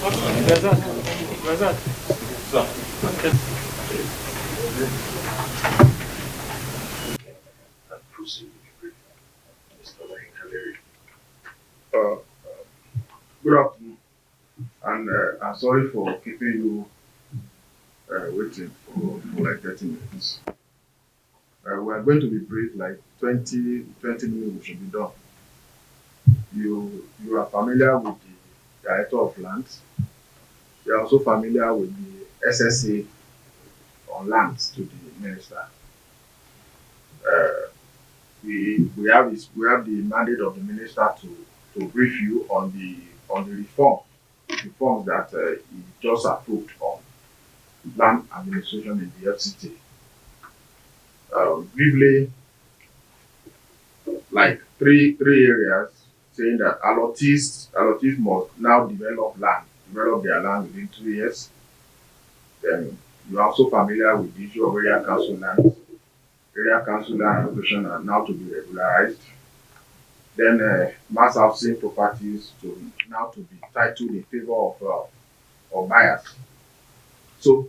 Good afternoon, and I'm sorry for keeping you waiting for like 30 minutes. We are going to be brief, like 20 minutes we should be done. You are familiar with the Director of Lands. You are also familiar with the SSA on lands to the Minister. We have the mandate of the Minister to brief you on the reforms that he just approved on land administration in the FCT. Briefly, like three areas, saying that allottees must now develop their land within 2 years. Then you are also familiar with the issue of area council lands. Area council land allocation are now to be regularized. Then mass housing properties now to be titled in favor of buyers. So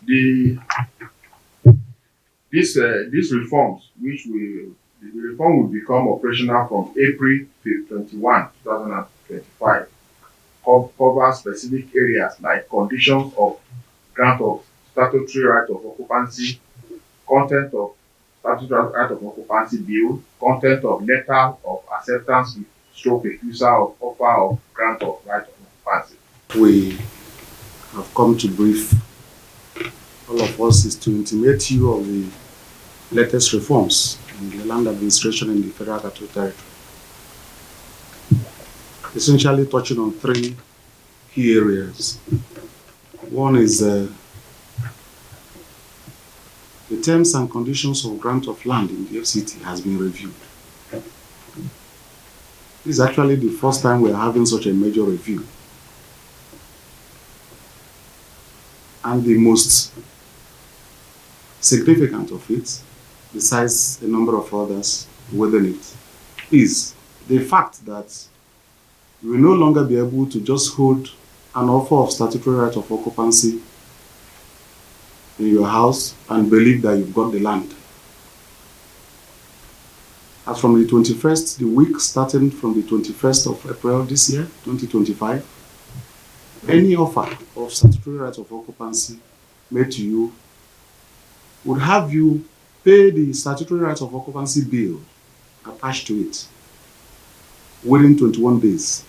these reforms, the reform will become operational from April 21, 2025, cover specific areas like conditions of grant of statutory right of occupancy, content of statutory right of occupancy bill, content of letter of acceptance with stroke refusal of offer of grant of right of occupancy. We have come to brief all of us is to intimate you of the latest reforms in the land administration in the Federal Capital Territory. Essentially touching on 3 key areas. One is the terms and conditions of grant of land in the FCT has been reviewed. This is actually the first time we are having such a major review. And the most significant of it, besides a number of others within it, is the fact that you will no longer be able to just hold an offer of statutory right of occupancy in your house and believe that you've got the land. As from the 21st, the week starting from the 21st of April this year, 2025, any offer of statutory right of occupancy made to you would have you pay the statutory right of occupancy bill attached to it within 21 days,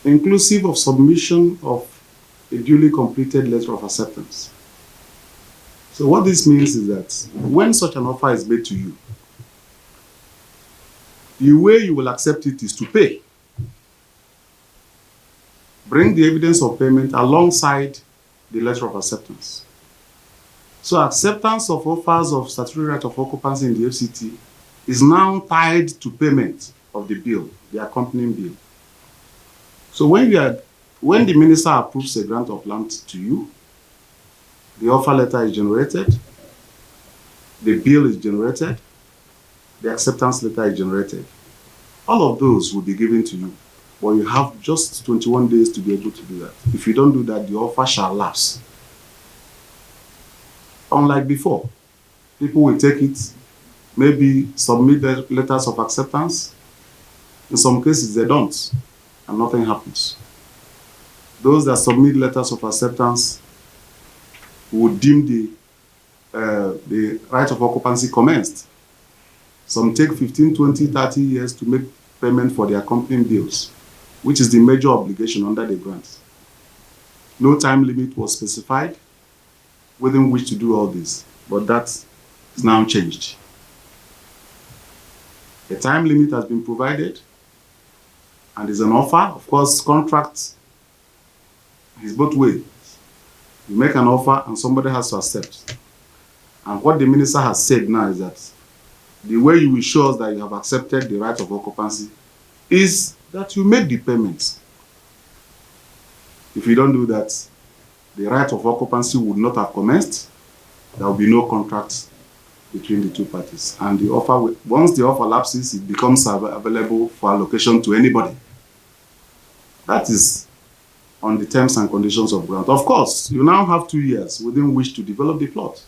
inclusive of submission of a duly completed letter of acceptance. So what this means is that when such an offer is made to you, the way you will accept it is to pay. Bring the evidence of payment alongside the letter of acceptance. So acceptance of offers of statutory right of occupancy in the FCT is now tied to payment of the bill, the accompanying bill. So when the minister approves a grant of land to you, the offer letter is generated, the bill is generated, the acceptance letter is generated. All of those will be given to you, but you have just 21 days to be able to do that. If you don't do that, the offer shall lapse. Unlike before, people will take it, maybe submit their letters of acceptance. In some cases, they don't, and nothing happens. Those that submit letters of acceptance would deem the right of occupancy commenced. Some take 15, 20, 30 years to make payment for the accompanying bills, which is the major obligation under the grant. No time limit was specified within which to do all this, but that is now changed. A time limit has been provided, and is an offer. Of course, contract is both ways. You make an offer and somebody has to accept. And what the minister has said now is that the way you will show us that you have accepted the right of occupancy is that you make the payments. If you don't do that, the right of occupancy would not have commenced. There will be no contract between the two parties. And the offer, once the offer lapses, it becomes available for allocation to anybody. That is on the terms and conditions of grant. Of course, you now have 2 years within which to develop the plot.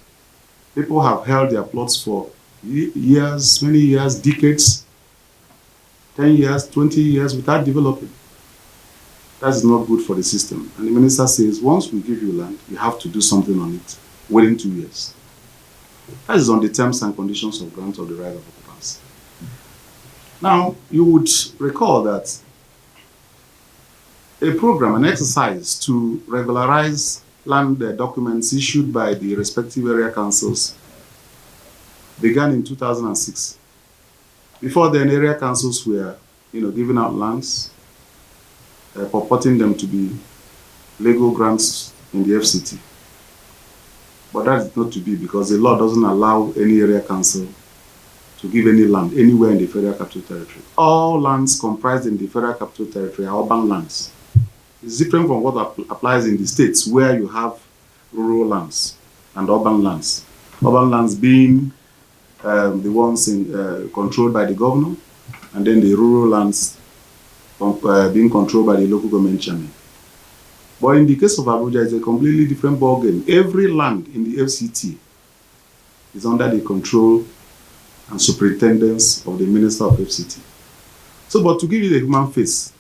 People have held their plots for years, many years, decades, 10 years, 20 years without developing. That is not good for the system. And the minister says, once we give you land, you have to do something on it within 2 years. That is on the terms and conditions of grant of the right of occupancy. Now, you would recall that a program, an exercise to regularize land documents issued by the respective area councils began in 2006. Before then, area councils were, giving out lands, purporting them to be legal grants in the FCT. But that is not to be, because the law doesn't allow any area council to give any land anywhere in the Federal Capital Territory. All lands comprised in the Federal Capital Territory are urban lands. It's different from what applies in the states, where you have rural lands and urban lands. Urban lands being the ones controlled by the governor, and then the rural lands being controlled by the local government chairman. But in the case of Abuja, it's a completely different ballgame. Every land in the FCT is under the control and superintendence of the Minister of FCT. So, but to give you the human face,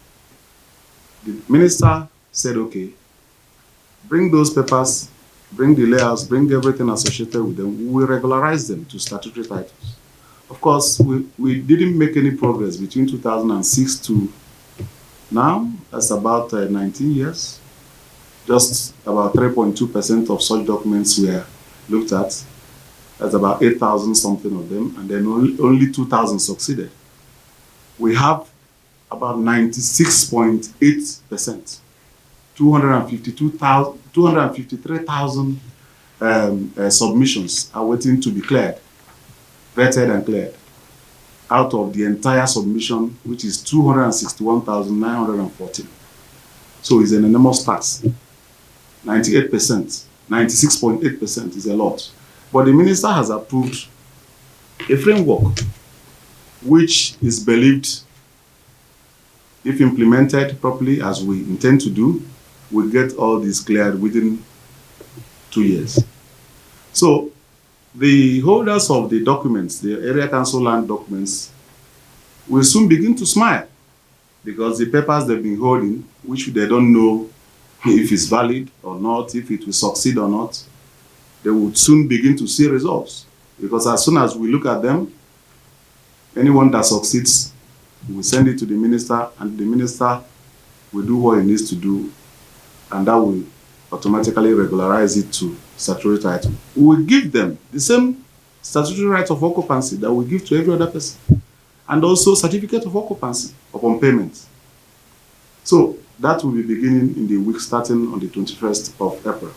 the minister said, okay, bring those papers, bring the layouts, bring everything associated with them. We will regularize them to statutory titles. Of course, we didn't make any progress between 2006 to now. That's about 19 years. Just about 3.2% of such documents were looked at. That's about 8,000 something of them, and then only 2,000 succeeded. We have about 96.8%, 253,000 submissions are waiting to be cleared, vetted and cleared, out of the entire submission, which is 261,914. So it's an enormous task. 98%, 96.8% is a lot. But the minister has approved a framework which is believed, if implemented properly as we intend to do, will get all this cleared within 2 years. So the holders of the documents, the area council land documents, will soon begin to smile, because the papers they've been holding, which they don't know if it's valid or not, if it will succeed or not, they would soon begin to see results. Because as soon as we look at them, anyone that succeeds, we send it to the minister, and the minister will do what he needs to do, and that will automatically regularize it to statutory title. We will give them the same statutory right of occupancy that we give to every other person, and also certificate of occupancy upon payment. So that will be beginning in the week starting on the 21st of April.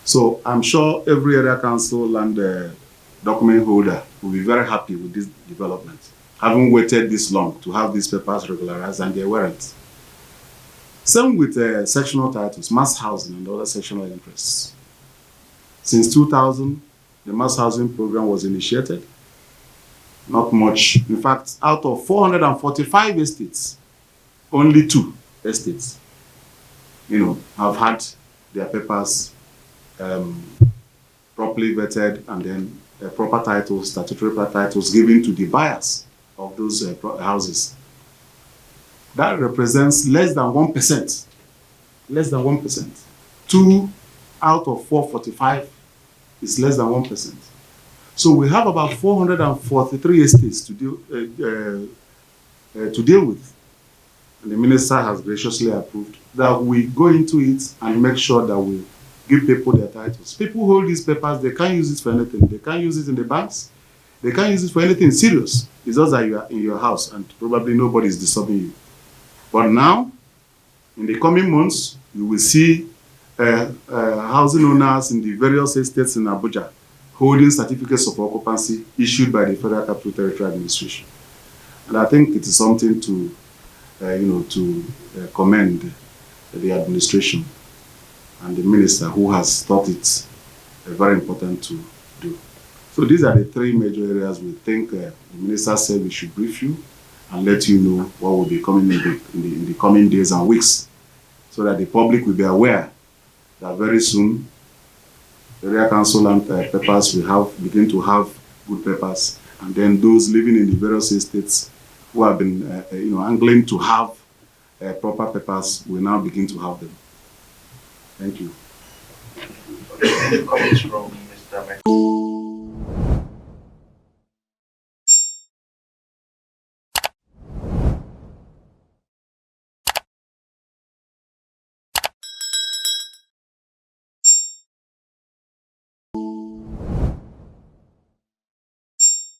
So I'm sure every area council land document holder will be very happy with this development, having waited this long to have these papers regularized, and they weren't. Same with sectional titles, mass housing, and other sectional interests. Since 2000, the mass housing program was initiated. Not much. In fact, out of 445 estates, only 2 estates, have had their papers properly vetted, and then proper titles, statutory titles given to the buyers of those houses. That represents less than 1%. Less than 1%. 2 out of 445 is less than 1%. So we have about 443 estates to deal with. And the minister has graciously approved that we go into it and make sure that we give people their titles. People hold these papers, they can't use it for anything. They can't use it in the banks. They can't use it for anything serious. It's just that you are in your house and probably nobody is disturbing you. But now, in the coming months, you will see housing owners in the various estates in Abuja holding certificates of occupancy issued by the Federal Capital Territory Administration. And I think it is something to commend the administration and the minister, who has thought it very important to do. So these are the 3 major areas we think the minister said we should brief you. and let you know what will be coming in the coming days and weeks, so that the public will be aware that very soon area council land peppers will begin to have good peppers, and then those living in the various states who have been angling to have proper peppers will now begin to have them. Thank you. Any comments from Mr. Mike?